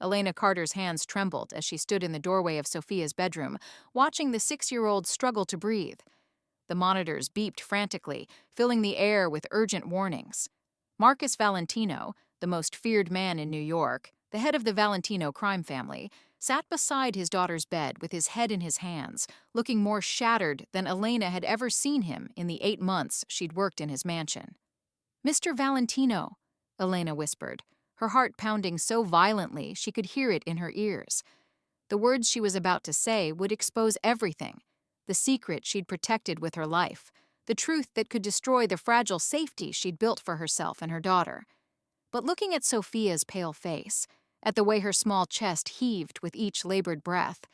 Elena Carter's hands trembled as she stood in the doorway of Sofia's bedroom, watching the 6-year-old struggle to breathe. The monitors beeped frantically, filling the air with urgent warnings. Marcus Valentino, the most feared man in New York, the head of the Valentino crime family, sat beside his daughter's bed with his head in his hands, looking more shattered than Elena had ever seen him in the 8 months she'd worked in his mansion. "Mr. Valentino," Elena whispered, her heart pounding so violently she could hear it in her ears. The words she was about to say would expose everything, the secret she'd protected with her life, the truth that could destroy the fragile safety she'd built for herself and her daughter. But looking at Sofia's pale face, at the way her small chest heaved with each labored breath,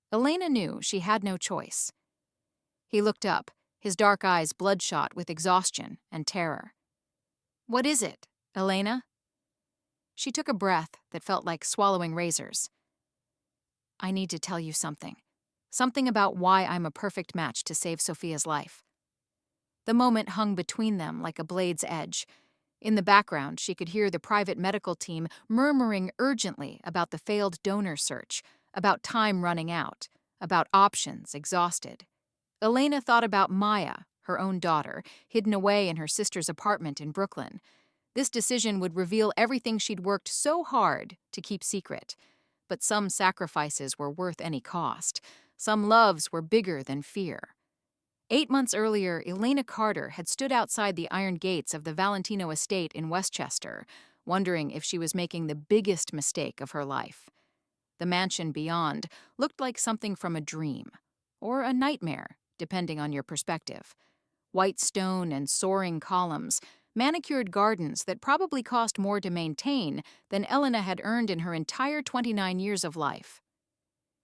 Elena knew she had no choice. He looked up, his dark eyes bloodshot with exhaustion and terror. "What is it, Elena?" She took a breath that felt like swallowing razors. "I need to tell you something. Something about why I'm a perfect match to save Sofia's life." The moment hung between them like a blade's edge. In the background, she could hear the private medical team murmuring urgently about the failed donor search, about time running out, about options exhausted. Elena thought about Maya, her own daughter, hidden away in her sister's apartment in Brooklyn. This decision would reveal everything she'd worked so hard to keep secret. But some sacrifices were worth any cost. Some loves were bigger than fear. 8 months earlier, Elena Carter had stood outside the iron gates of the Valentino estate in Westchester, wondering if she was making the biggest mistake of her life. The mansion beyond looked like something from a dream, or a nightmare, depending on your perspective. White stone and soaring columns, manicured gardens that probably cost more to maintain than Elena had earned in her entire 29 years of life.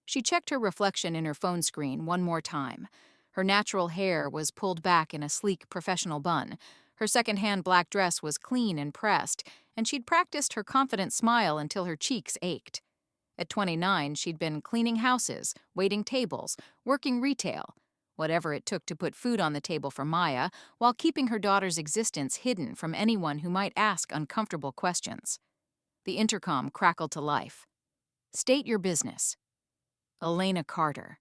She checked her reflection in her phone screen one more time. Her natural hair was pulled back in a sleek professional bun. Her second-hand black dress was clean and pressed, and she'd practiced her confident smile until her cheeks ached. At 29, she'd been cleaning houses, waiting tables, working retail, whatever it took to put food on the table for Maya, while keeping her daughter's existence hidden from anyone who might ask uncomfortable questions. The intercom crackled to life. "State your business." "Elena Carter.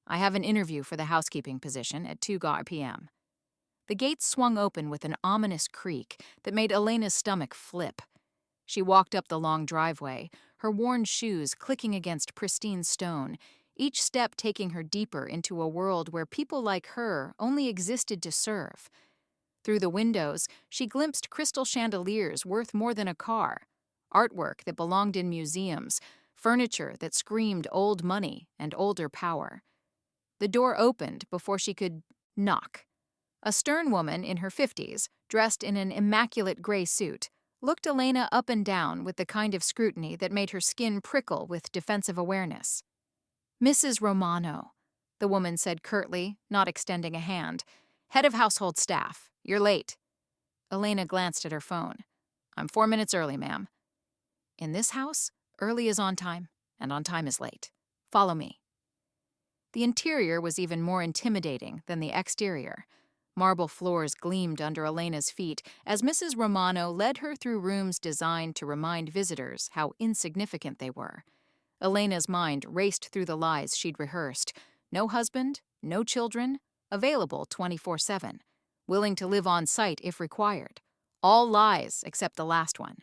I have an interview for the housekeeping position at 2 p.m. The gates swung open with an ominous creak that made Elena's stomach flip. She walked up the long driveway, her worn shoes clicking against pristine stone, each step taking her deeper into a world where people like her only existed to serve. Through the windows, she glimpsed crystal chandeliers worth more than a car, artwork that belonged in museums, furniture that screamed old money and older power. The door opened before she could knock. A stern woman in her 50s, dressed in an immaculate gray suit, looked Elena up and down with the kind of scrutiny that made her skin prickle with defensive awareness. "Mrs. Romano," the woman said curtly, not extending a hand. "Head of household staff. You're late." Elena glanced at her phone. "I'm 4 minutes early, ma'am." "In this house, early is on time, and on time is late. Follow me." The interior was even more intimidating than the exterior. Marble floors gleamed under Elena's feet as Mrs. Romano led her through rooms designed to remind visitors how insignificant they were. Elena's mind raced through the lies she'd rehearsed. No husband, no children, available 24/7, willing to live on site if required. All lies except the last one.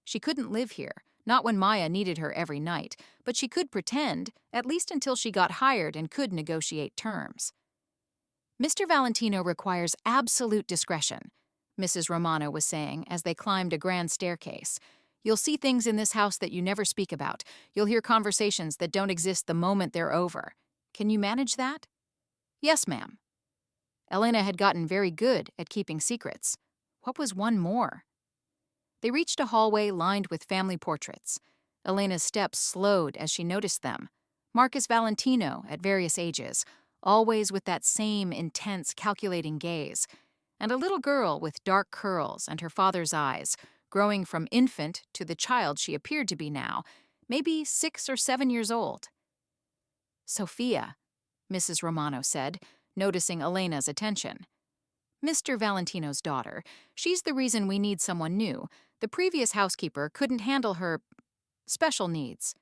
She couldn't live here, not when Maya needed her every night, but she could pretend, at least until she got hired and could negotiate terms. "Mr. Valentino requires absolute discretion," Mrs. Romano was saying as they climbed a grand staircase. "You'll see things in this house that you never speak about. You'll hear conversations that don't exist the moment they're over. Can you manage that?" "Yes, ma'am." Elena had gotten very good at keeping secrets. What was one more? They reached a hallway lined with family portraits. Elena's steps slowed as she noticed them. Marcus Valentino at various ages, always with that same intense, calculating gaze, and a little girl with dark curls and her father's eyes, growing from infant to the child she appeared to be now, maybe 6 or 7 years old. "Sofia," Mrs. Romano said, noticing Elena's attention. "Mr. Valentino's daughter. She's the reason we need someone new. The previous housekeeper couldn't handle her Special needs.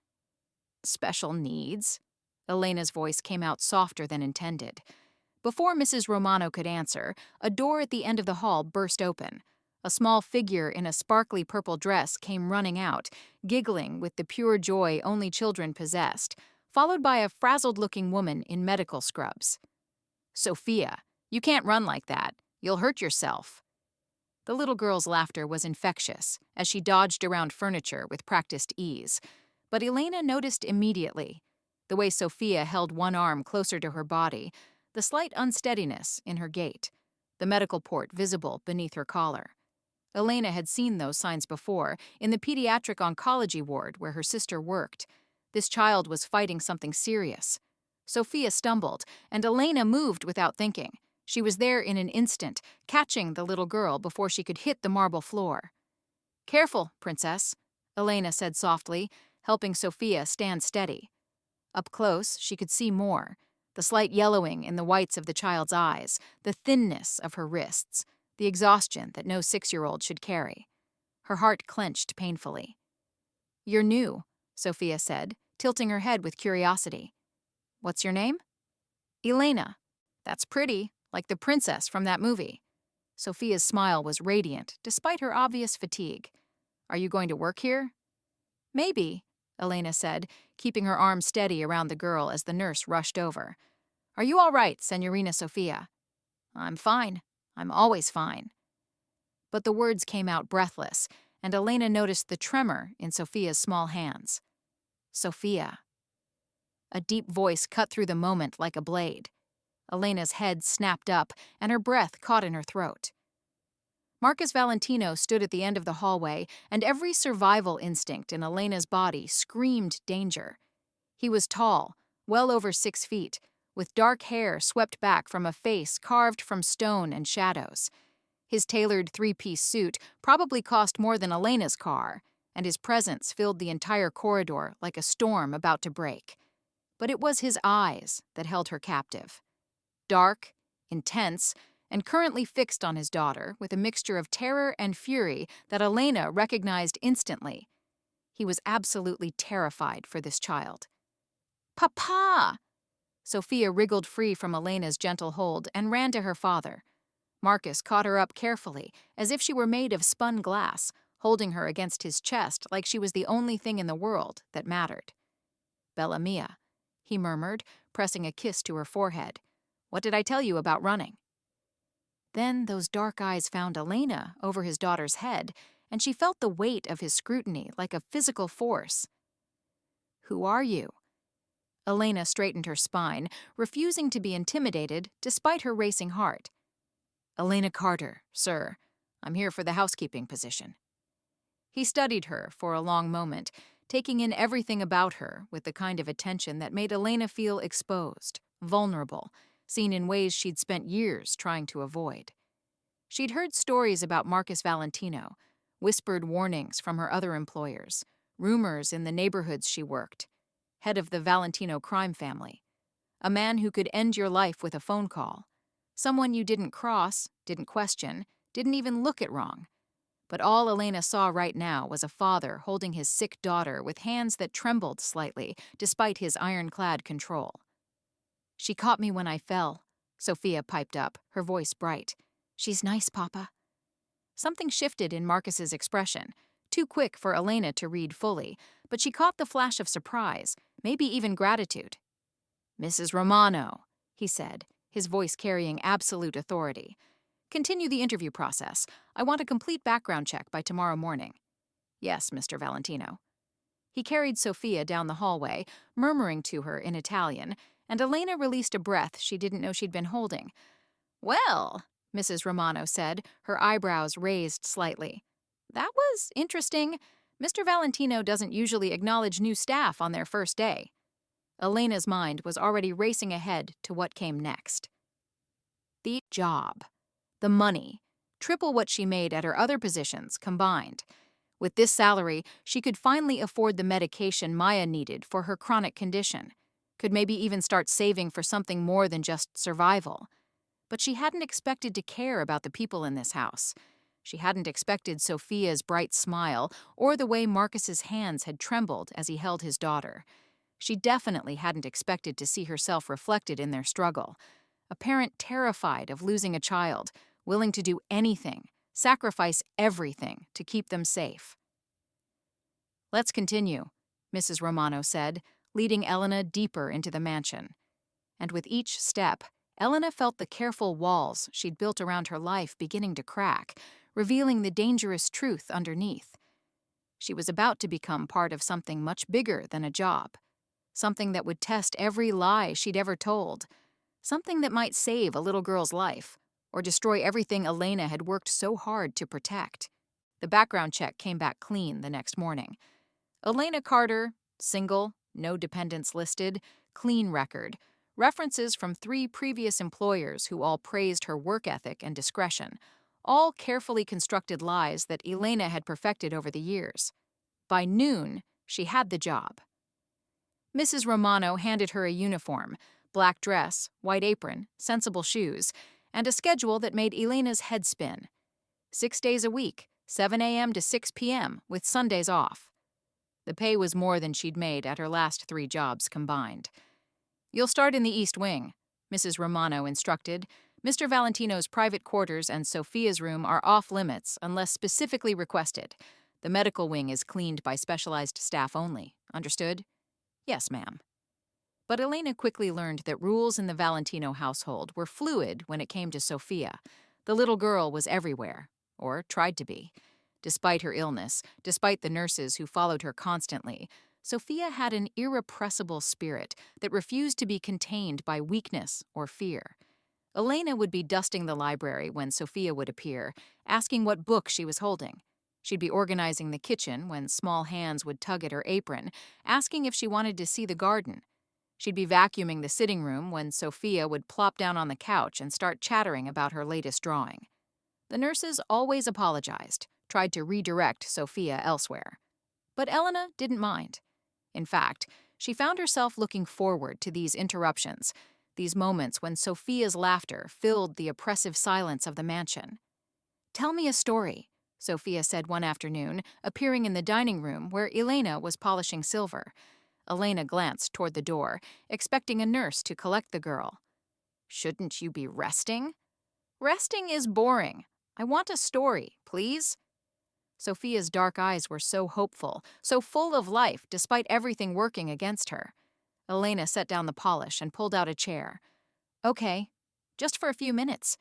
Special needs? Elena's voice came out softer than intended. Before Mrs. Romano could answer, a door at the end of the hall burst open. A small figure in a sparkly purple dress came running out, giggling with the pure joy only children possessed, followed by a frazzled-looking woman in medical scrubs. "Sofia, you can't run like that. You'll hurt yourself." The little girl's laughter was infectious as she dodged around furniture with practiced ease. But Elena noticed immediately the way Sofia held one arm closer to her body, the slight unsteadiness in her gait, the medical port visible beneath her collar. Elena had seen those signs before in the pediatric oncology ward where her sister worked. This child was fighting something serious. Sofia stumbled, and Elena moved without thinking. She was there in an instant, catching the little girl before she could hit the marble floor. "Careful, princess," Elena said softly, helping Sofia stand steady. Up close, she could see more. The slight yellowing in the whites of the child's eyes, the thinness of her wrists, the exhaustion that no 6-year-old should carry. Her heart clenched painfully. "You're new," Sofia said, tilting her head with curiosity. "What's your name?" "Elena." "That's pretty, like the princess from that movie." Sofia's smile was radiant, despite her obvious fatigue. "Are you going to work here?" "Maybe," Elena said, keeping her arm steady around the girl as the nurse rushed over. "Are you all right, Senorina Sofia?" "I'm fine. I'm always fine." But the words came out breathless, and Elena noticed the tremor in Sofia's small hands. "Sofia." A deep voice cut through the moment like a blade. Elena's head snapped up, and her breath caught in her throat. Marcus Valentino stood at the end of the hallway, and every survival instinct in Elena's body screamed danger. He was tall, well over 6 feet, with dark hair swept back from a face carved from stone and shadows. His tailored 3-piece suit probably cost more than Elena's car, and his presence filled the entire corridor like a storm about to break. But it was his eyes that held her captive. Dark, intense, and currently fixed on his daughter with a mixture of terror and fury that Elena recognized instantly. He was absolutely terrified for this child. "Papa!" Sofia wriggled free from Elena's gentle hold and ran to her father. Marcus caught her up carefully, as if she were made of spun glass, holding her against his chest like she was the only thing in the world that mattered. "Bella mia," he murmured, pressing a kiss to her forehead. "What did I tell you about running?" Then those dark eyes found Elena over his daughter's head, and she felt the weight of his scrutiny like a physical force. "Who are you?" Elena straightened her spine, refusing to be intimidated despite her racing heart. "Elena Carter, sir. I'm here for the housekeeping position." He studied her for a long moment, taking in everything about her with the kind of attention that made Elena feel exposed, vulnerable, seen in ways she'd spent years trying to avoid. She'd heard stories about Marcus Valentino, whispered warnings from her other employers, rumors in the neighborhoods she worked. Head of the Valentino crime family. A man who could end your life with a phone call. Someone you didn't cross, didn't question, didn't even look at wrong. But all Elena saw right now was a father holding his sick daughter with hands that trembled slightly despite his ironclad control. "She caught me when I fell," Sofia piped up, her voice bright. "She's nice, Papa." Something shifted in Marcus's expression, too quick for Elena to read fully, but she caught the flash of surprise, maybe even gratitude. "Mrs. Romano," he said, his voice carrying absolute authority. "Continue the interview process. I want a complete background check by tomorrow morning." "Yes, Mr. Valentino." He carried Sofia down the hallway, murmuring to her in Italian, and Elena released a breath she didn't know she'd been holding. "Well," Mrs. Romano said, her eyebrows raised slightly. "That was interesting. Mr. Valentino doesn't usually acknowledge new staff on their first day." Elena's mind was already racing ahead to what came next. The job. The money. Triple what she made at her other positions combined. With this salary, she could finally afford the medication Maya needed for her chronic condition. Could maybe even start saving for something more than just survival. But she hadn't expected to care about the people in this house. She hadn't expected Sofia's bright smile or the way Marcus's hands had trembled as he held his daughter. She definitely hadn't expected to see herself reflected in their struggle. A parent terrified of losing a child, willing to do anything, sacrifice everything to keep them safe. "Let's continue," Mrs. Romano said, leading Elena deeper into the mansion. And with each step, Elena felt the careful walls she'd built around her life beginning to crack, revealing the dangerous truth underneath. She was about to become part of something much bigger than a job, something that would test every lie she'd ever told, something that might save a little girl's life, or destroy everything Elena had worked so hard to protect. The background check came back clean the next morning. Elena Carter, single, no dependents listed, clean record, references from 3 previous employers who all praised her work ethic and discretion, all carefully constructed lies that Elena had perfected over the years. By noon, she had the job. Mrs. Romano handed her a uniform, black dress, white apron, sensible shoes, and a schedule that made Elena's head spin. 6 days a week, 7 a.m. to 6 p.m., with Sundays off. The pay was more than she'd made at her last 3 jobs combined. "You'll start in the East Wing," Mrs. Romano instructed. "Mr. Valentino's private quarters and Sofia's room are off-limits unless specifically requested. The medical wing is cleaned by specialized staff only. Understood?" "Yes, ma'am." But Elena quickly learned that rules in the Valentino household were fluid when it came to Sofia. The little girl was everywhere, or tried to be. Despite her illness, despite the nurses who followed her constantly, Sofia had an irrepressible spirit that refused to be contained by weakness or fear. Elena would be dusting the library when Sofia would appear, asking what book she was holding. She'd be organizing the kitchen when small hands would tug at her apron, asking if she wanted to see the garden. She'd be vacuuming the sitting room when Sofia would plop down on the couch and start chattering about her latest drawing. The nurses always apologized, tried to redirect Sofia elsewhere. But Elena didn't mind. In fact, she found herself looking forward to these interruptions, these moments when Sofia's laughter filled the oppressive silence of the mansion. "Tell me a story," Sofia said one afternoon, appearing in the dining room where Elena was polishing silver. Elena glanced toward the door, expecting a nurse to collect the girl. "Shouldn't you be resting?" "Resting is boring. I want a story, please." Sofia's dark eyes were so hopeful, so full of life despite everything working against her. Elena set down the polish and pulled out a chair. "Okay, just for a few minutes.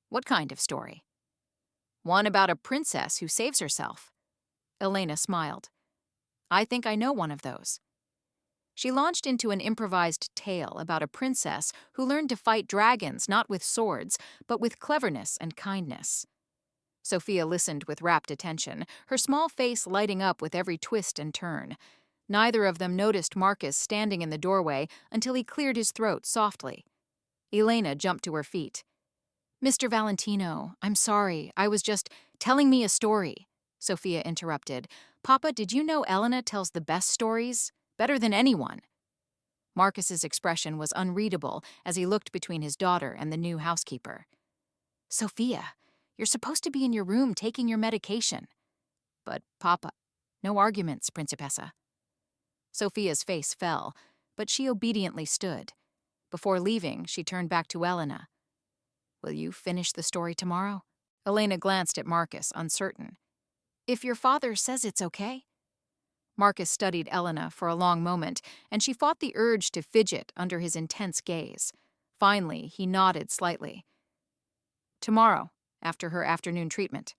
What kind of story?" "One about a princess who saves herself." Elena smiled. "I think I know one of those." She launched into an improvised tale about a princess who learned to fight dragons not with swords, but with cleverness and kindness. Sofia listened with rapt attention, her small face lighting up with every twist and turn. Neither of them noticed Marcus standing in the doorway until he cleared his throat softly. Elena jumped to her feet. "Mr. Valentino, I'm sorry, I was just telling me a story," Sofia interrupted. "Papa, did you know Elena tells the best stories? Better than anyone." Marcus's expression was unreadable as he looked between his daughter and the new housekeeper. "Sofia, you're supposed to be in your room taking your medication." "But, Papa—" "No arguments, Principessa." Sofia's face fell, but she obediently stood. Before leaving, she turned back to Elena. "Will you finish the story tomorrow?" Elena glanced at Marcus, uncertain. "If your father says it's okay." Marcus studied Elena for a long moment, and she fought the urge to fidget under his intense gaze. Finally, he nodded slightly. "Tomorrow, after her afternoon treatment."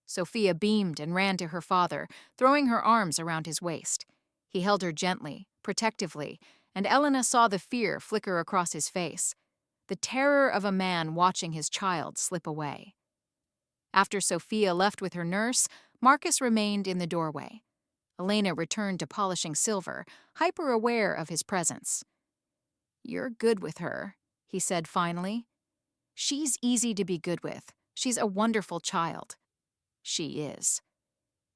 Sofia beamed and ran to her father, throwing her arms around his waist. He held her gently, protectively, and Elena saw the fear flicker across his face, the terror of a man watching his child slip away. After Sofia left with her nurse, Marcus remained in the doorway. Elena returned to polishing silver, hyper-aware of his presence. "You're good with her," he said finally. "She's easy to be good with. She's a wonderful child." "She is."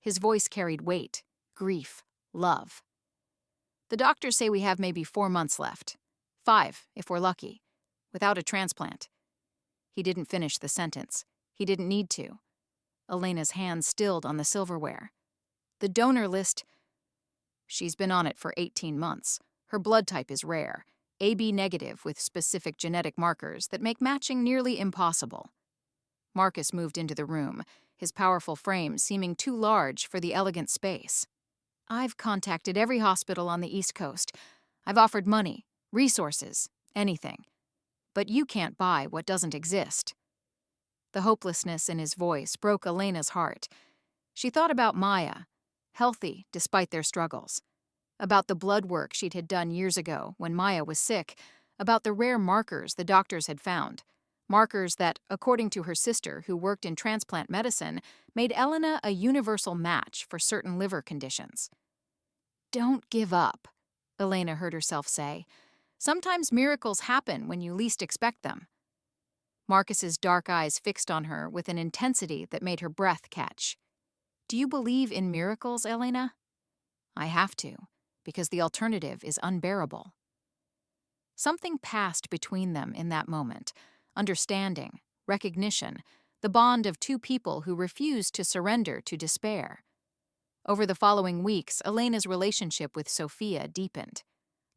His voice carried weight, grief, love. "The doctors say we have maybe 4 months left. 5, if we're lucky. Without a transplant." He didn't finish the sentence. He didn't need to. Elena's hand stilled on the silverware. The donor list. She's been on it for 18 months. Her blood type is rare, AB negative with specific genetic markers that make matching nearly impossible. Marcus moved into the room, his powerful frame seeming too large for the elegant space. I've contacted every hospital on the East Coast. I've offered money, resources, anything. But you can't buy what doesn't exist. The hopelessness in his voice broke Elena's heart. She thought about Maya, healthy despite their struggles, about the blood work she'd had done years ago when Maya was sick, about the rare markers the doctors had found, markers that, according to her sister who worked in transplant medicine, made Elena a universal match for certain liver conditions. Don't give up, Elena heard herself say. Sometimes miracles happen when you least expect them. Marcus's dark eyes fixed on her with an intensity that made her breath catch. Do you believe in miracles, Elena? I have to, because the alternative is unbearable. Something passed between them in that moment. Understanding, recognition, the bond of two people who refused to surrender to despair. Over the following weeks, Elena's relationship with Sofia deepened.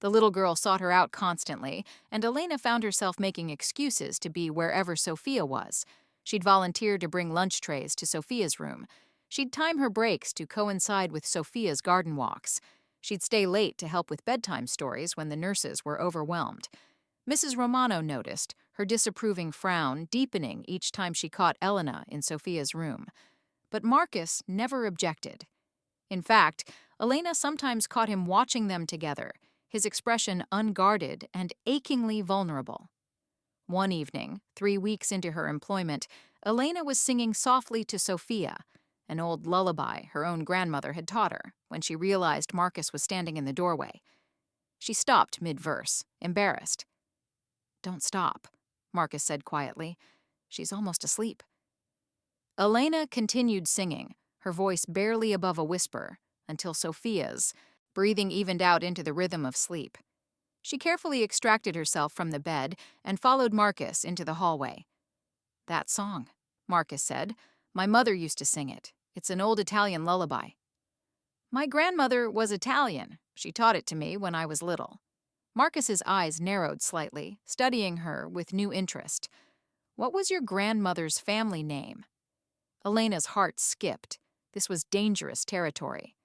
The little girl sought her out constantly, and Elena found herself making excuses to be wherever Sofia was. She'd volunteer to bring lunch trays to Sofia's room. She'd time her breaks to coincide with Sofia's garden walks. She'd stay late to help with bedtime stories when the nurses were overwhelmed. Mrs. Romano noticed, her disapproving frown deepening each time she caught Elena in Sofia's room. But Marcus never objected. In fact, Elena sometimes caught him watching them together, his expression unguarded and achingly vulnerable. One evening, 3 weeks into her employment, Elena was singing softly to Sofia, an old lullaby her own grandmother had taught her, when she realized Marcus was standing in the doorway. She stopped mid-verse, embarrassed. Don't stop, Marcus said quietly. She's almost asleep. Elena continued singing, her voice barely above a whisper, until Sofia's breathing evened out into the rhythm of sleep. She carefully extracted herself from the bed and followed Marcus into the hallway. That song, Marcus said. My mother used to sing it. It's an old Italian lullaby. My grandmother was Italian. She taught it to me when I was little. Marcus's eyes narrowed slightly, studying her with new interest. What was your grandmother's family name? Elena's heart skipped. This was dangerous territory.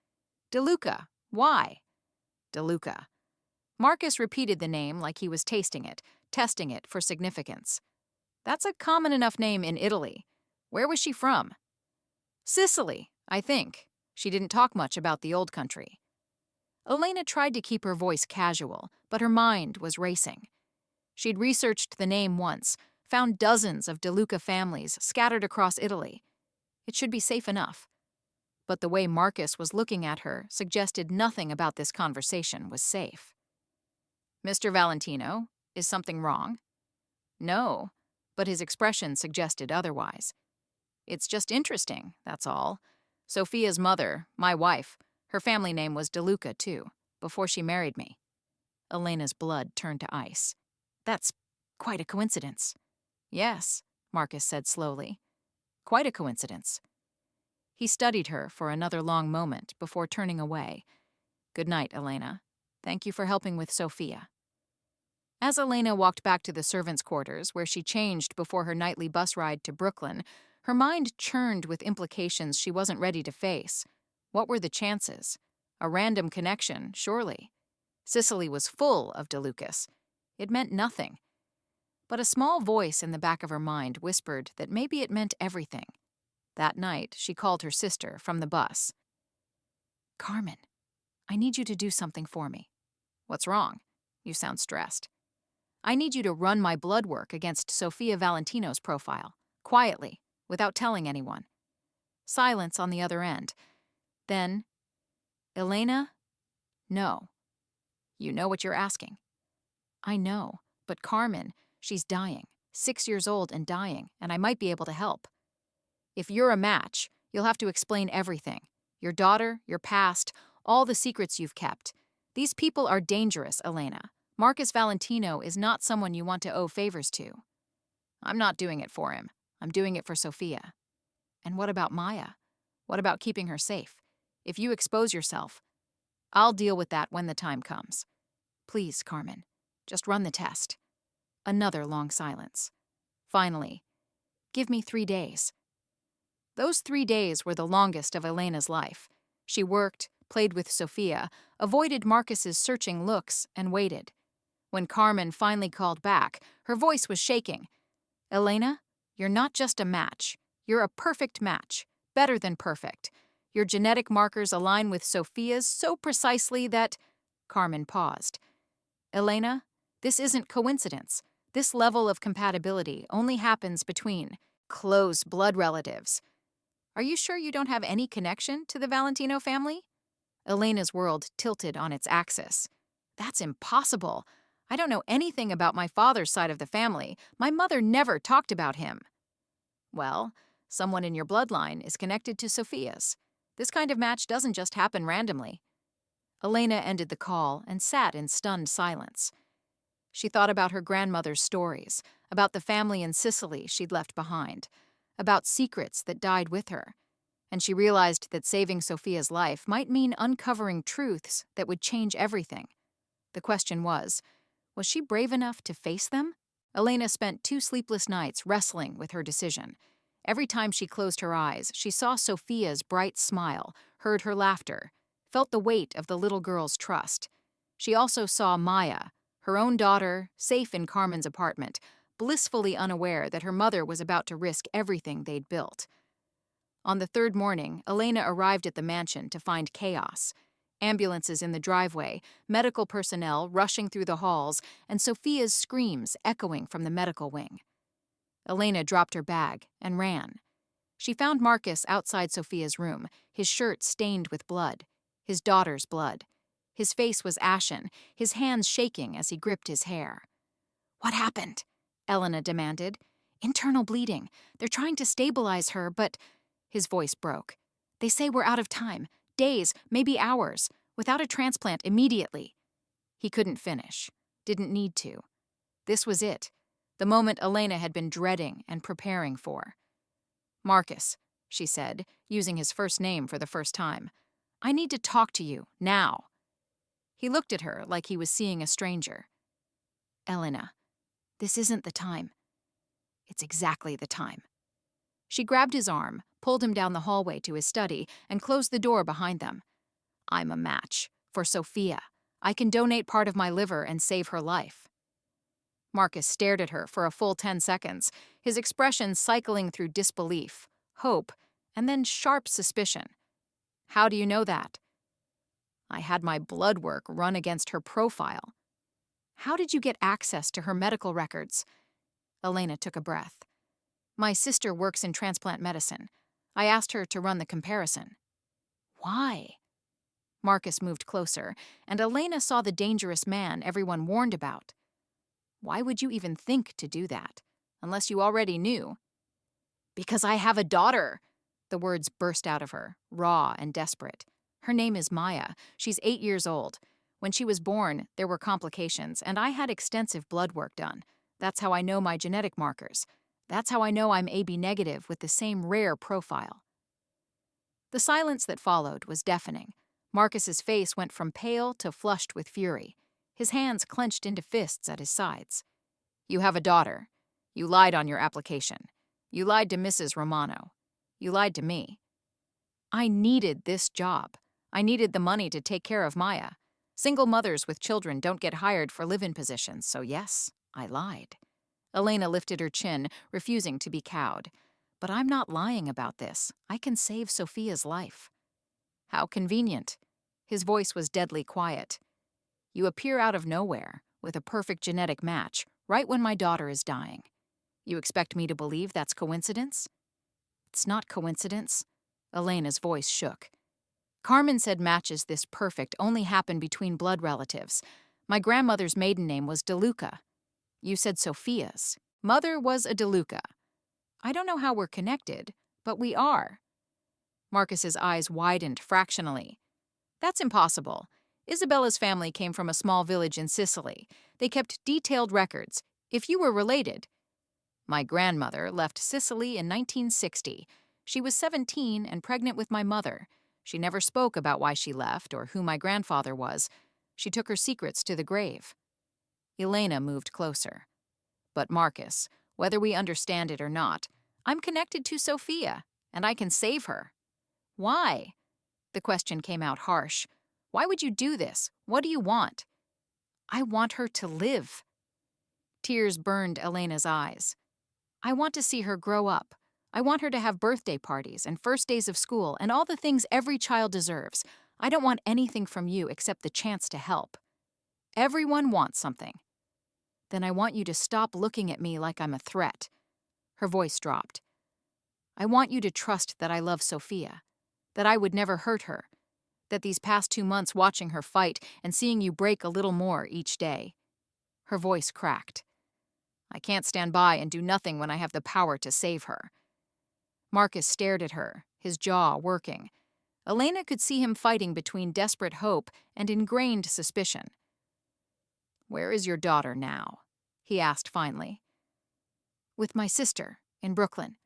DeLuca. Why? DeLuca. Marcus repeated the name like he was tasting it, testing it for significance. That's a common enough name in Italy. Where was she from? Sicily, I think. She didn't talk much about the old country. Elena tried to keep her voice casual, but her mind was racing. She'd researched the name once, found dozens of DeLuca families scattered across Italy. It should be safe enough. But the way Marcus was looking at her suggested nothing about this conversation was safe. Mr. Valentino, is something wrong? No, but his expression suggested otherwise. It's just interesting, that's all. Sofia's mother, my wife, her family name was DeLuca, too, before she married me. Elena's blood turned to ice. That's quite a coincidence. Yes, Marcus said slowly. Quite a coincidence. He studied her for another long moment before turning away. Good night, Elena. Thank you for helping with Sofia. As Elena walked back to the servants' quarters, where she changed before her nightly bus ride to Brooklyn, her mind churned with implications she wasn't ready to face. What were the chances? A random connection, surely. Sicily was full of DeLucas. It meant nothing. But a small voice in the back of her mind whispered that maybe it meant everything. That night, she called her sister from the bus. Carmen, I need you to do something for me. What's wrong? You sound stressed. I need you to run my blood work against Sofia Valentino's profile, quietly, without telling anyone. Silence on the other end. Then, Elena? No. You know what you're asking. I know, but Carmen, she's dying, 6 years old and dying, and I might be able to help. If you're a match, you'll have to explain everything. Your daughter, your past, all the secrets you've kept. These people are dangerous, Elena. Marcus Valentino is not someone you want to owe favors to. I'm not doing it for him. I'm doing it for Sofia. And what about Maya? What about keeping her safe? If you expose yourself, I'll deal with that when the time comes. Please, Carmen, just run the test. Another long silence. Finally, give me 3 days. Those 3 days were the longest of Elena's life. She worked, played with Sofia, avoided Marcus's searching looks, and waited. When Carmen finally called back, her voice was shaking. Elena, you're not just a match. You're a perfect match. Better than perfect. Your genetic markers align with Sofia's so precisely that… Carmen paused. Elena, this isn't coincidence. This level of compatibility only happens between close blood relatives. Are you sure you don't have any connection to the Valentino family? Elena's world tilted on its axis. That's impossible. I don't know anything about my father's side of the family. My mother never talked about him. Well, someone in your bloodline is connected to Sofia's. This kind of match doesn't just happen randomly. Elena ended the call and sat in stunned silence. She thought about her grandmother's stories, about the family in Sicily she'd left behind, about secrets that died with her, and she realized that saving Sofia's life might mean uncovering truths that would change everything. The question was she brave enough to face them? Elena spent 2 sleepless nights wrestling with her decision. Every time she closed her eyes, she saw Sofia's bright smile, heard her laughter, felt the weight of the little girl's trust. She also saw Maya, her own daughter, safe in Carmen's apartment, blissfully unaware that her mother was about to risk everything they'd built. On the 3rd morning, Elena arrived at the mansion to find chaos. Ambulances in the driveway, medical personnel rushing through the halls, and Sofia's screams echoing from the medical wing. Elena dropped her bag and ran. She found Marcus outside Sofia's room, his shirt stained with blood, his daughter's blood. His face was ashen, his hands shaking as he gripped his hair. "What happened?" Elena demanded. "Internal bleeding. They're trying to stabilize her, but…" His voice broke. "They say we're out of time. Days, maybe hours, without a transplant immediately." He couldn't finish. Didn't need to. This was it. The moment Elena had been dreading and preparing for. "Marcus," she said, using his first name for the first time. "I need to talk to you, now." He looked at her like he was seeing a stranger. "Elena, this isn't the time." "It's exactly the time." She grabbed his arm, pulled him down the hallway to his study, and closed the door behind them. "I'm a match. For Sofia. I can donate part of my liver and save her life." Marcus stared at her for a full 10 seconds, his expression cycling through disbelief, hope, and then sharp suspicion. "How do you know that?" "I had my blood work run against her profile." "How did you get access to her medical records?" Elena took a breath. "My sister works in transplant medicine. I asked her to run the comparison." "Why?" Marcus moved closer, and Elena saw the dangerous man everyone warned about. "Why would you even think to do that, unless you already knew?" "Because I have a daughter!" The words burst out of her, raw and desperate. "Her name is Maya. She's 8 years old. When she was born, there were complications, and I had extensive blood work done. That's how I know my genetic markers. That's how I know I'm AB negative with the same rare profile." The silence that followed was deafening. Marcus's face went from pale to flushed with fury. His hands clenched into fists at his sides. "You have a daughter. You lied on your application. You lied to Mrs. Romano. You lied to me. I needed this job. I needed the money to take care of Maya. Single mothers with children don't get hired for live-in positions, so yes, I lied." Elena lifted her chin, refusing to be cowed. "But I'm not lying about this. I can save Sofia's life." "How convenient." His voice was deadly quiet. "You appear out of nowhere, with a perfect genetic match, right when my daughter is dying. You expect me to believe that's coincidence?" "It's not coincidence." Elena's voice shook. "Carmen said matches this perfect only happen between blood relatives. My grandmother's maiden name was DeLuca. You said Sofia's. Mother was a DeLuca. I don't know how we're connected, but we are." Marcus's eyes widened fractionally. "That's impossible. Isabella's family came from a small village in Sicily. They kept detailed records. If you were related—" "My grandmother left Sicily in 1960. She was 17 and pregnant with my mother. She never spoke about why she left or who my grandfather was. She took her secrets to the grave. Elena moved closer. But Marcus, whether we understand it or not, I'm connected to Sofia, and I can save her. Why? The question came out harsh. Why would you do this? What do you want? I want her to live. Tears burned Elena's eyes. I want to see her grow up. I want her to have birthday parties and first days of school and all the things every child deserves. I don't want anything from you except the chance to help. Everyone wants something. Then I want you to stop looking at me like I'm a threat. Her voice dropped. I want you to trust that I love Sofia, that I would never hurt her, that these past 2 months watching her fight and seeing you break a little more each day. Her voice cracked. I can't stand by and do nothing when I have the power to save her. Marcus stared at her, his jaw working. Elena could see him fighting between desperate hope and ingrained suspicion. Where is your daughter now? He asked finally. With my sister, in Brooklyn.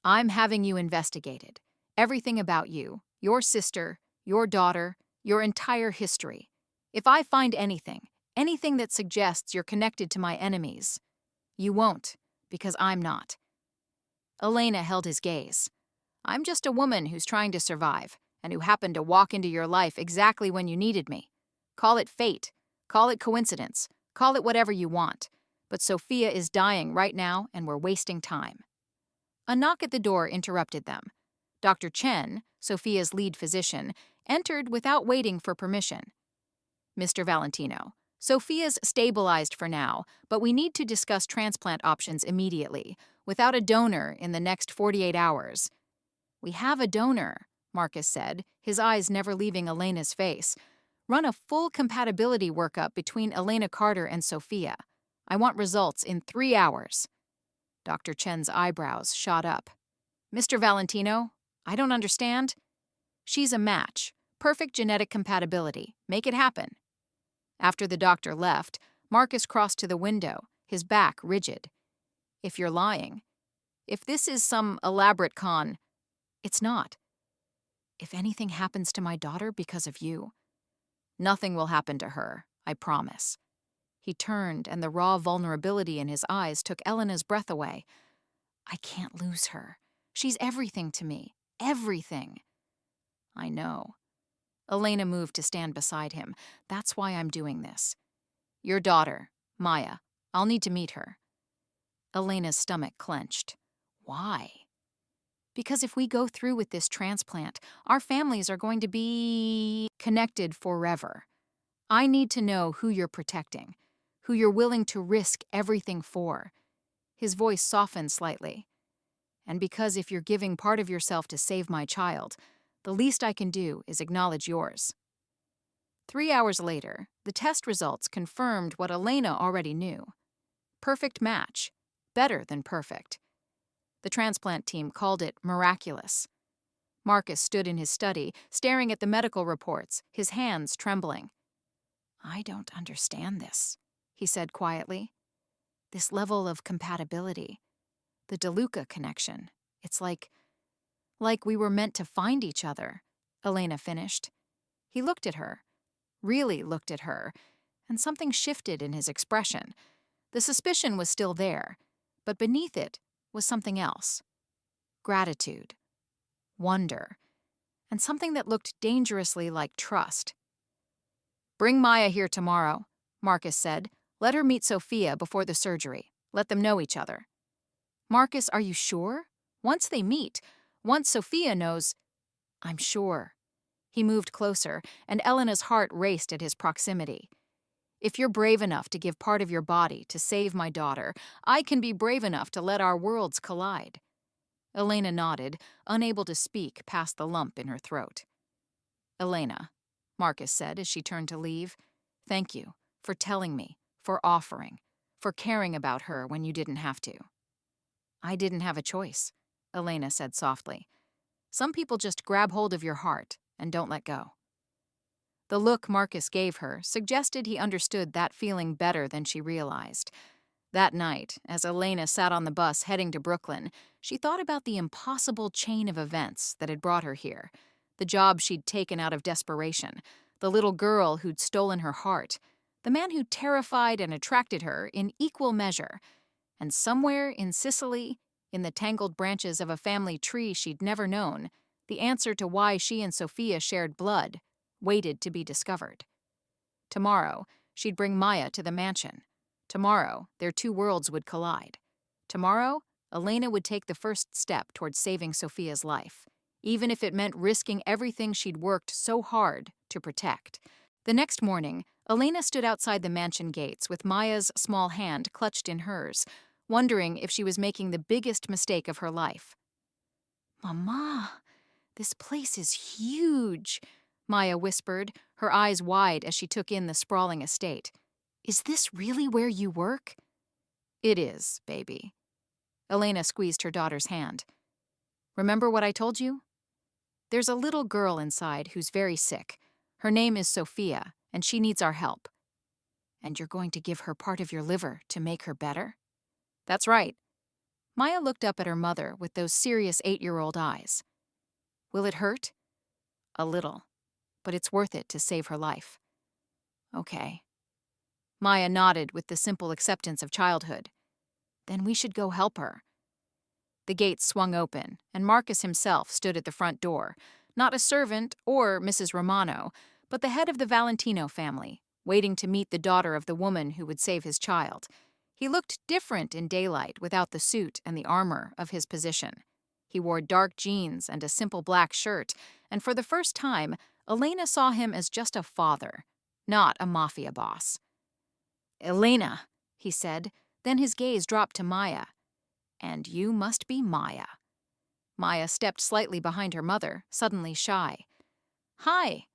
I'm having you investigated. Everything about you, your sister, your daughter, your entire history. If I find anything that suggests you're connected to my enemies, you won't, because I'm not. Elena held his gaze. I'm just a woman who's trying to survive, and who happened to walk into your life exactly when you needed me. Call it fate. Call it coincidence. Call it whatever you want. But Sofia is dying right now, and we're wasting time. A knock at the door interrupted them. Dr. Chen, Sofia's lead physician, entered without waiting for permission. Mr. Valentino, Sofia's stabilized for now, but we need to discuss transplant options immediately, without a donor in the next 48 hours. We have a donor, Marcus said, his eyes never leaving Elena's face. Run a full compatibility workup between Elena Carter and Sofia. I want results in 3 hours. Dr. Chen's eyebrows shot up. Mr. Valentino, I don't understand. She's a match. Perfect genetic compatibility. Make it happen. After the doctor left, Marcus crossed to the window, his back rigid. If you're lying, if this is some elaborate con, it's not. If anything happens to my daughter because of you, nothing will happen to her, I promise. He turned, and the raw vulnerability in his eyes took Elena's breath away. I can't lose her. She's everything to me. Everything. I know. Elena moved to stand beside him. That's why I'm doing this. Your daughter, Maya. I'll need to meet her. Elena's stomach clenched. Why? Because if we go through with this transplant, our families are going to be connected forever. I need to know who you're protecting, who you're willing to risk everything for. His voice softened slightly. And because if you're giving part of yourself to save my child, the least I can do is acknowledge yours. 3 hours later, the test results confirmed what Elena already knew. Perfect match. Better than perfect. The transplant team called it miraculous. Marcus stood in his study, staring at the medical reports, his hands trembling. I don't understand this, he said quietly. This level of compatibility. The DeLuca connection. It's like we were meant to find each other, Elena finished. He looked at her, really looked at her, and something shifted in his expression. The suspicion was still there, but beneath it was something else. Gratitude, wonder, and something that looked dangerously like trust. Bring Maya here tomorrow, Marcus said. Let her meet Sofia before the surgery. Let them know each other. Marcus, are you sure? Once they meet, once Sofia knows, I'm sure. He moved closer, and Elena's heart raced at his proximity. If you're brave enough to give part of your body to save my daughter, I can be brave enough to let our worlds collide. Elena nodded, unable to speak past the lump in her throat. Elena, Marcus said as she turned to leave, thank you for telling me, for offering, for caring about her when you didn't have to. I didn't have a choice, Elena said softly. Some people just grab hold of your heart and don't let go. The look Marcus gave her suggested he understood that feeling better than she realized. That night, as Elena sat on the bus heading to Brooklyn, she thought about the impossible chain of events that had brought her here. The job she'd taken out of desperation, the little girl who'd stolen her heart, the man who terrified and attracted her in equal measure. And somewhere in Sicily, in the tangled branches of a family tree she'd never known, the answer to why she and Sofia shared blood waited to be discovered. Tomorrow, she'd bring Maya to the mansion. Tomorrow, their two worlds would collide. Tomorrow, Elena would take the first step towards saving Sofia's life, even if it meant risking everything she'd worked so hard to protect. The next morning, Elena stood outside the mansion gates with Maya's small hand clutched in hers, wondering if she was making the biggest mistake of her life. "Mama, this place is huge," Maya whispered, her eyes wide as she took in the sprawling estate. "Is this really where you work?" "It is, baby." Elena squeezed her daughter's hand. "Remember what I told you? There's a little girl inside who's very sick. Her name is Sofia, and she needs our help. And you're going to give her part of your liver to make her better?" "That's right." Maya looked up at her mother with those serious 8-year-old eyes. "Will it hurt?" "A little, but it's worth it to save her life." "Okay." Maya nodded with the simple acceptance of childhood. "Then we should go help her." The gates swung open, and Marcus himself stood at the front door, not a servant or Mrs. Romano, but the head of the Valentino family, waiting to meet the daughter of the woman who would save his child. He looked different in daylight without the suit and the armor of his position. He wore dark jeans and a simple black shirt, and for the first time, Elena saw him as just a father, not a mafia boss. "Elena," he said, then his gaze dropped to Maya. "And you must be Maya." Maya stepped slightly behind her mother, suddenly shy. "Hi."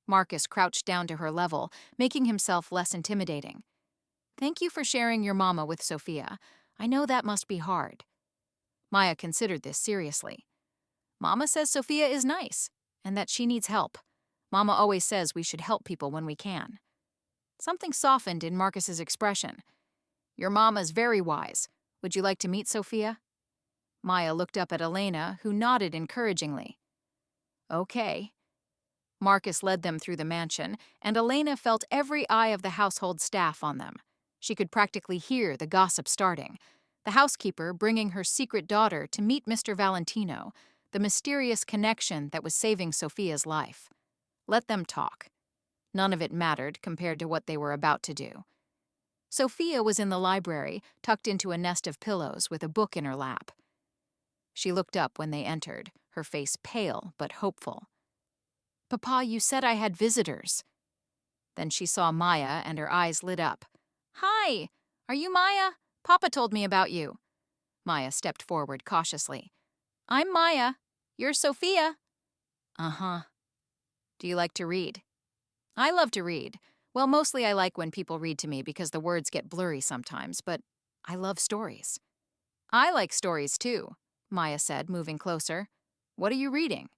Marcus crouched down to her level, making himself less intimidating. "Thank you for sharing your mama with Sofia. I know that must be hard." Maya considered this seriously. "Mama says Sofia is nice, and that she needs help. Mama always says we should help people when we can." Something softened in Marcus's expression. "Your mama's very wise. Would you like to meet Sofia?" Maya looked up at Elena, who nodded encouragingly. "Okay." Marcus led them through the mansion, and Elena felt every eye of the household staff on them. She could practically hear the gossip starting. The housekeeper bringing her secret daughter to meet Mr. Valentino, the mysterious connection that was saving Sofia's life. Let them talk. None of it mattered compared to what they were about to do. Sofia was in the library, tucked into a nest of pillows with a book in her lap. She looked up when they entered, her face pale but hopeful. "Papa, you said I had visitors." Then she saw Maya and her eyes lit up. "Hi! Are you Maya? Papa told me about you." Maya stepped forward cautiously. "I'm Maya. You're Sofia." "Uh-huh. Do you like to read?" "I love to read. Well, mostly I like when people read to me because the words get blurry sometimes, but I love stories." "I like stories too," Maya said, moving closer. "What are you reading?"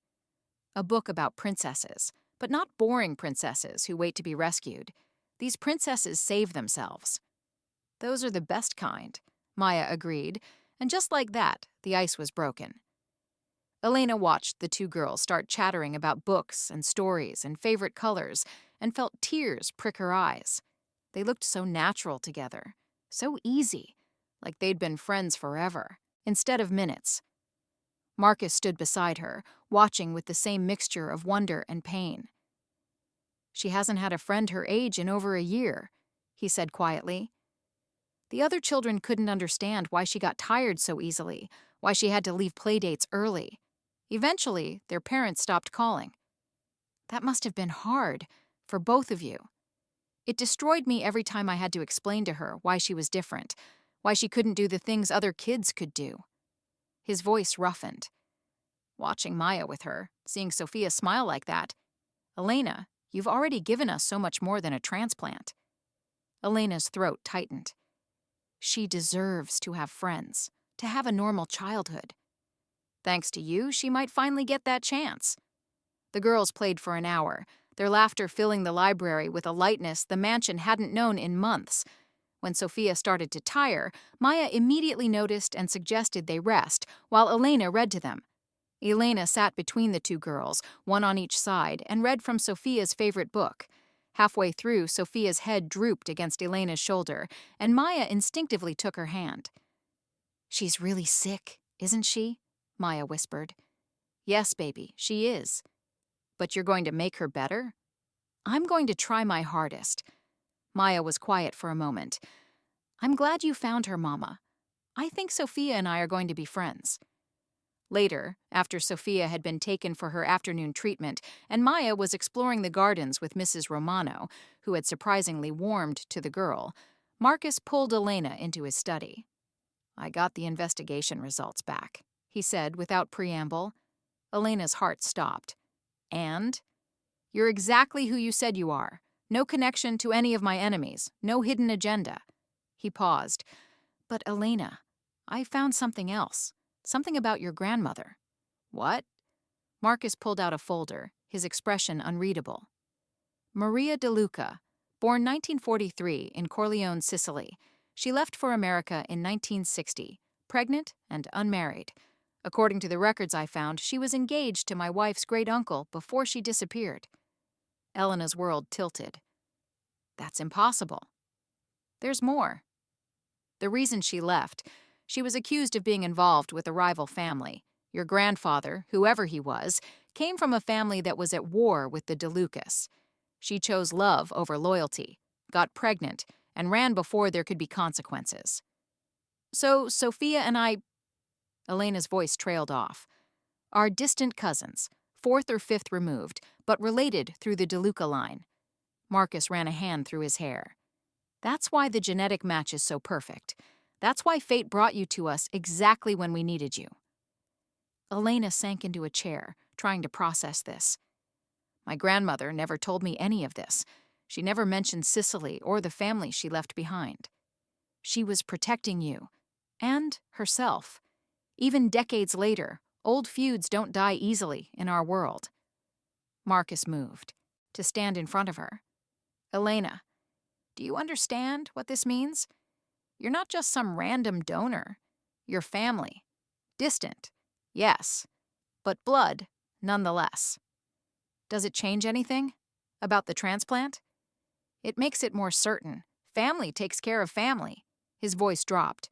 "A book about princesses, but not boring princesses who wait to be rescued. These princesses save themselves." "Those are the best kind," Maya agreed, and just like that, the ice was broken. Elena watched the two girls start chattering about books and stories and favorite colors, and felt tears prick her eyes. They looked so natural together, so easy, like they'd been friends forever, instead of minutes. Marcus stood beside her, watching with the same mixture of wonder and pain. "She hasn't had a friend her age in over a year," he said quietly. The other children couldn't understand why she got tired so easily, why she had to leave playdates early. Eventually, their parents stopped calling. "That must have been hard, for both of you. It destroyed me every time I had to explain to her why she was different, why she couldn't do the things other kids could do." His voice roughened. "Watching Maya with her, seeing Sofia smile like that. Elena, you've already given us so much more than a transplant." Elena's throat tightened. She deserves to have friends, to have a normal childhood. Thanks to you, she might finally get that chance. The girls played for an hour, their laughter filling the library with a lightness the mansion hadn't known in months. When Sofia started to tire, Maya immediately noticed and suggested they rest, while Elena read to them. Elena sat between the two girls, one on each side, and read from Sofia's favorite book. Halfway through, Sofia's head drooped against Elena's shoulder, and Maya instinctively took her hand. "She's really sick, isn't she?" Maya whispered. "Yes, baby, she is. But you're going to make her better?" "I'm going to try my hardest." Maya was quiet for a moment. "I'm glad you found her, Mama. I think Sofia and I are going to be friends." Later, after Sofia had been taken for her afternoon treatment and Maya was exploring the gardens with Mrs. Romano, who had surprisingly warmed to the girl, Marcus pulled Elena into his study. "I got the investigation results back," he said without preamble. Elena's heart stopped. "And?" "You're exactly who you said you are. No connection to any of my enemies. No hidden agenda." He paused. "But Elena, I found something else. Something about your grandmother." "What?" Marcus pulled out a folder, his expression unreadable. "Maria De Luca, born 1943 in Corleone, Sicily. She left for America in 1960, pregnant and unmarried. According to the records I found, she was engaged to my wife's great-uncle before she disappeared." Elena's world tilted. "That's impossible." "There's more. The reason she left, she was accused of being involved with a rival family. Your grandfather, whoever he was, came from a family that was at war with the De Lucas. She chose love over loyalty, got pregnant, and ran before there could be consequences. So Sofia and I—" Elena's voice trailed off. "Are distant cousins, fourth or fifth removed, but related through the De Luca line." Marcus ran a hand through his hair. "That's why the genetic match is so perfect. That's why fate brought you to us exactly when we needed you." Elena sank into a chair, trying to process this. "My grandmother never told me any of this. She never mentioned Sicily or the family she left behind. She was protecting you. And herself. Even decades later, old feuds don't die easily in our world." Marcus moved, to stand in front of her. "Elena, do you understand what this means? You're not just some random donor. You're family. Distant, yes, but blood, nonetheless. Does it change anything? About the transplant?" "It makes it more certain. Family takes care of family." His voice dropped.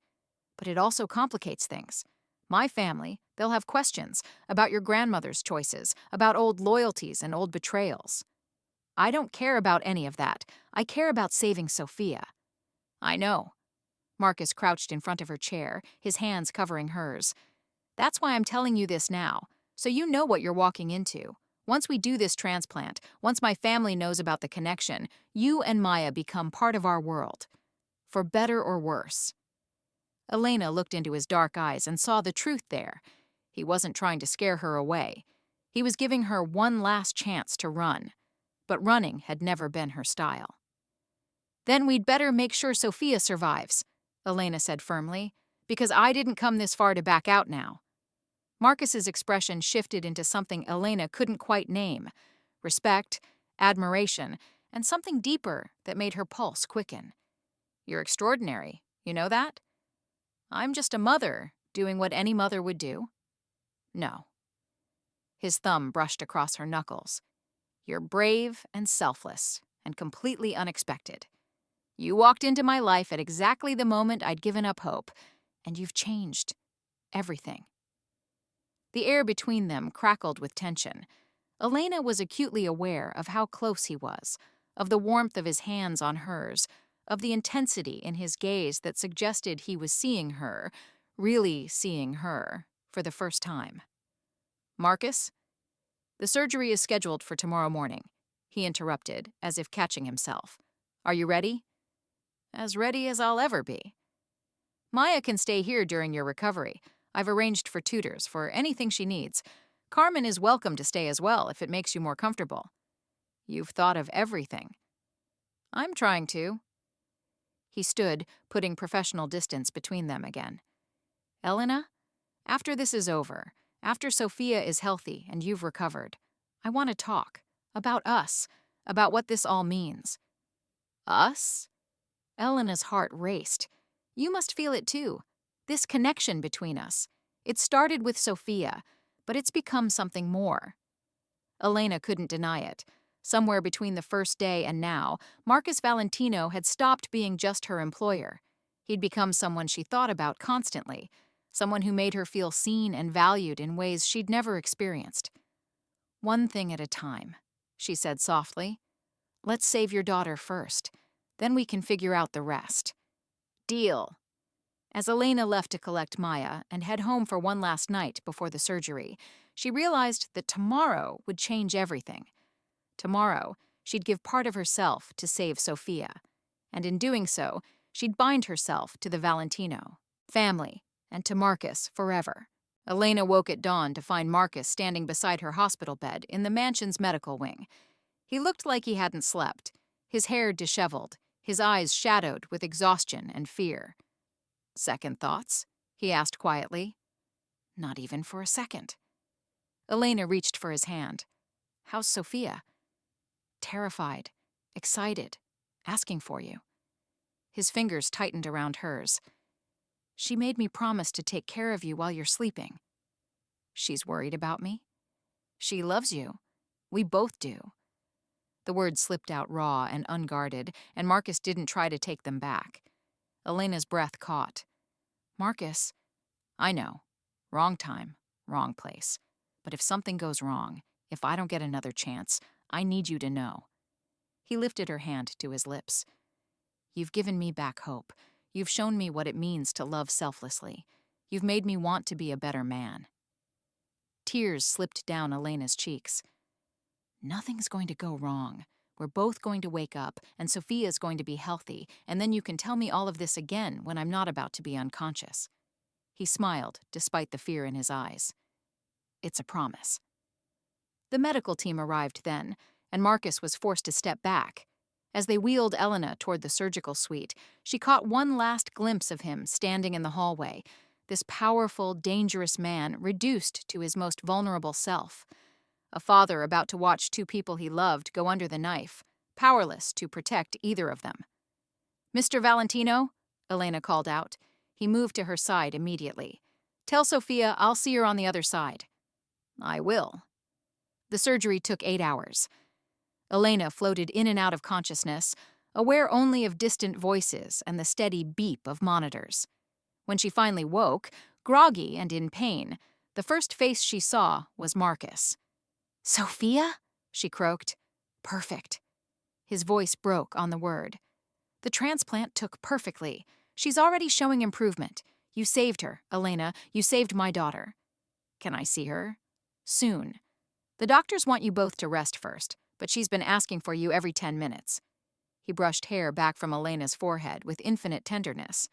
"But it also complicates things. My family, they'll have questions about your grandmother's choices, about old loyalties and old betrayals. I don't care about any of that. I care about saving Sofia." "I know." Marcus crouched in front of her chair, his hands covering hers. "That's why I'm telling you this now, so you know what you're walking into. Once we do this transplant, once my family knows about the connection, you and Maya become part of our world. For better or worse." Elena looked into his dark eyes and saw the truth there. He wasn't trying to scare her away. He was giving her one last chance to run. But running had never been her style. "Then we'd better make sure Sofia survives," Elena said firmly, "because I didn't come this far to back out now." Marcus's expression shifted into something Elena couldn't quite name: respect, admiration, and something deeper that made her pulse quicken. "You're extraordinary, you know that?" "I'm just a mother, doing what any mother would do." "No." His thumb brushed across her knuckles. "You're brave and selfless, and completely unexpected. You walked into my life at exactly the moment I'd given up hope, and you've changed everything." The air between them crackled with tension. Elena was acutely aware of how close he was, of the warmth of his hands on hers, of the intensity in his gaze that suggested he was seeing her, really seeing her, for the first time. "Marcus? The surgery is scheduled for tomorrow morning," he interrupted, as if catching himself. "Are you ready?" "As ready as I'll ever be." "Maya can stay here during your recovery. I've arranged for tutors for anything she needs. Carmen is welcome to stay as well if it makes you more comfortable." "You've thought of everything." "I'm trying to." He stood, putting professional distance between them again. "Elena, after this is over, after Sofia is healthy and you've recovered, I want to talk. About us. About what this all means." "Us?" Elena's heart raced. You must feel it too. This connection between us. It started with Sofia, but it's become something more. Elena couldn't deny it. Somewhere between the first day and now, Marcus Valentino had stopped being just her employer. He'd become someone she thought about constantly, someone who made her feel seen and valued in ways she'd never experienced. "One thing at a time," she said softly. "Let's save your daughter first. Then we can figure out the rest." "Deal." As Elena left to collect Maya and head home for one last night before the surgery, she realized that tomorrow would change everything. Tomorrow, she'd give part of herself to save Sofia, and in doing so, she'd bind herself to the Valentino family and to Marcus forever. Elena woke at dawn to find Marcus standing beside her hospital bed in the mansion's medical wing. He looked like he hadn't slept, his hair disheveled, his eyes shadowed with exhaustion and fear. "Second thoughts?" he asked quietly. "Not even for a second." Elena reached for his hand. "How's Sofia?" "Terrified, excited, asking for you." His fingers tightened around hers. "She made me promise to take care of you while you're sleeping." "She's worried about me?" "She loves you. We both do." The words slipped out raw and unguarded, and Marcus didn't try to take them back. Elena's breath caught. "Marcus, I know. Wrong time, wrong place. But if something goes wrong, if I don't get another chance, I need you to know." He lifted her hand to his lips. "You've given me back hope. You've shown me what it means to love selflessly. You've made me want to be a better man." Tears slipped down Elena's cheeks. "Nothing's going to go wrong. We're both going to wake up, and Sofia's going to be healthy, and then you can tell me all of this again when I'm not about to be unconscious." He smiled, despite the fear in his eyes. "It's a promise." The medical team arrived then, and Marcus was forced to step back. As they wheeled Elena toward the surgical suite, she caught one last glimpse of him standing in the hallway, this powerful, dangerous man reduced to his most vulnerable self. A father about to watch two people he loved go under the knife, powerless to protect either of them. "Mr. Valentino," Elena called out. He moved to her side immediately. "Tell Sofia I'll see her on the other side." "I will." The surgery took 8 hours. Elena floated in and out of consciousness, aware only of distant voices and the steady beep of monitors. When she finally woke, groggy and in pain, the first face she saw was Marcus. "Sofia?" she croaked. "Perfect." His voice broke on the word. "The transplant took perfectly. She's already showing improvement. You saved her, Elena. You saved my daughter." "Can I see her?" "Soon. The doctors want you both to rest first, but she's been asking for you every 10 minutes. He brushed hair back from Elena's forehead with infinite tenderness.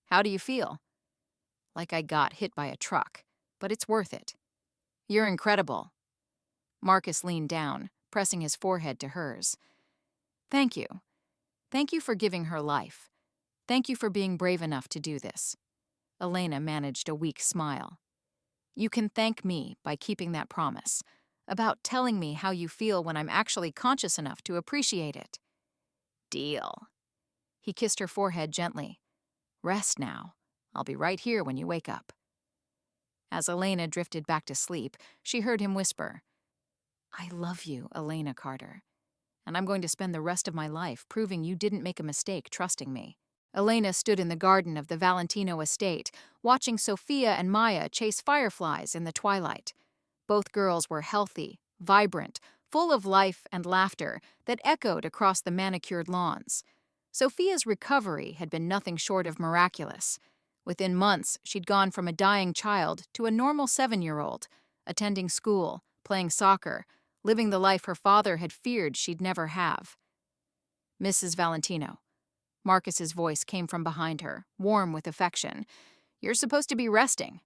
"How do you feel?" "Like I got hit by a truck, but it's worth it." "You're incredible." Marcus leaned down, pressing his forehead to hers. "Thank you. Thank you for giving her life. Thank you for being brave enough to do this." Elena managed a weak smile. "You can thank me by keeping that promise, about telling me how you feel when I'm actually conscious enough to appreciate it." "Deal." He kissed her forehead gently. "Rest now. I'll be right here when you wake up." As Elena drifted back to sleep, she heard him whisper, "I love you, Elena Carter, and I'm going to spend the rest of my life proving you didn't make a mistake trusting me." Elena stood in the garden of the Valentino estate, watching Sofia and Maya chase fireflies in the twilight. Both girls were healthy, vibrant, full of life and laughter that echoed across the manicured lawns. Sofia's recovery had been nothing short of miraculous. Within months, she'd gone from a dying child to a normal 7-year-old, attending school, playing soccer, living the life her father had feared she'd never have. "Mrs. Valentino." Marcus's voice came from behind her, warm with affection. "You're supposed to be resting."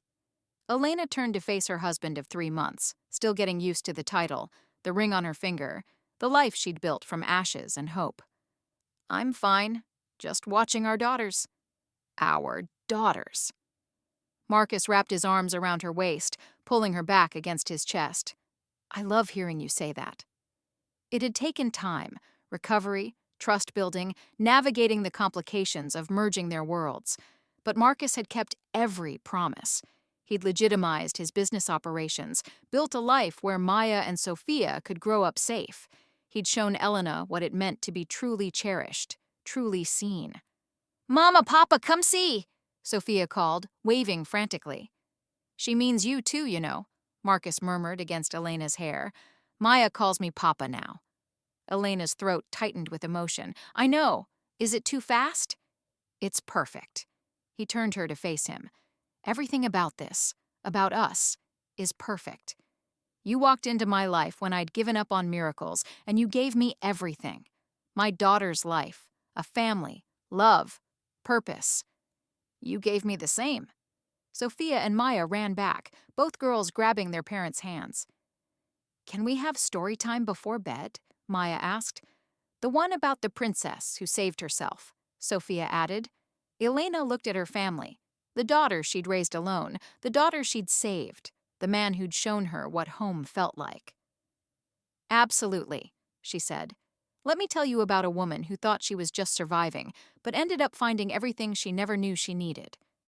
Elena turned to face her husband of 3 months, still getting used to the title, the ring on her finger, the life she'd built from ashes and hope. "I'm fine. Just watching our daughters." "Our daughters." Marcus wrapped his arms around her waist, pulling her back against his chest. "I love hearing you say that." It had taken time, recovery, trust building, navigating the complications of merging their worlds. But Marcus had kept every promise. He'd legitimized his business operations, built a life where Maya and Sofia could grow up safe. He'd shown Elena what it meant to be truly cherished, truly seen. "Mama, Papa, come see!" Sofia called, waving frantically. "She means you too, you know," Marcus murmured against Elena's hair. "Maya calls me Papa now." Elena's throat tightened with emotion. "I know. Is it too fast?" "It's perfect." He turned her to face him. "Everything about this, about us, is perfect. You walked into my life when I'd given up on miracles, and you gave me everything. My daughter's life, a family, love, purpose. You gave me the same." Sofia and Maya ran back, both girls grabbing their parents' hands. "Can we have story time before bed?" Maya asked. "The one about the princess who saved herself," Sofia added. Elena looked at her family. The daughter she'd raised alone, the daughter she'd saved, the man who'd shown her what home felt like. "Absolutely," she said. "Let me tell you about a woman who thought she was just surviving, but ended up finding everything she never knew she needed.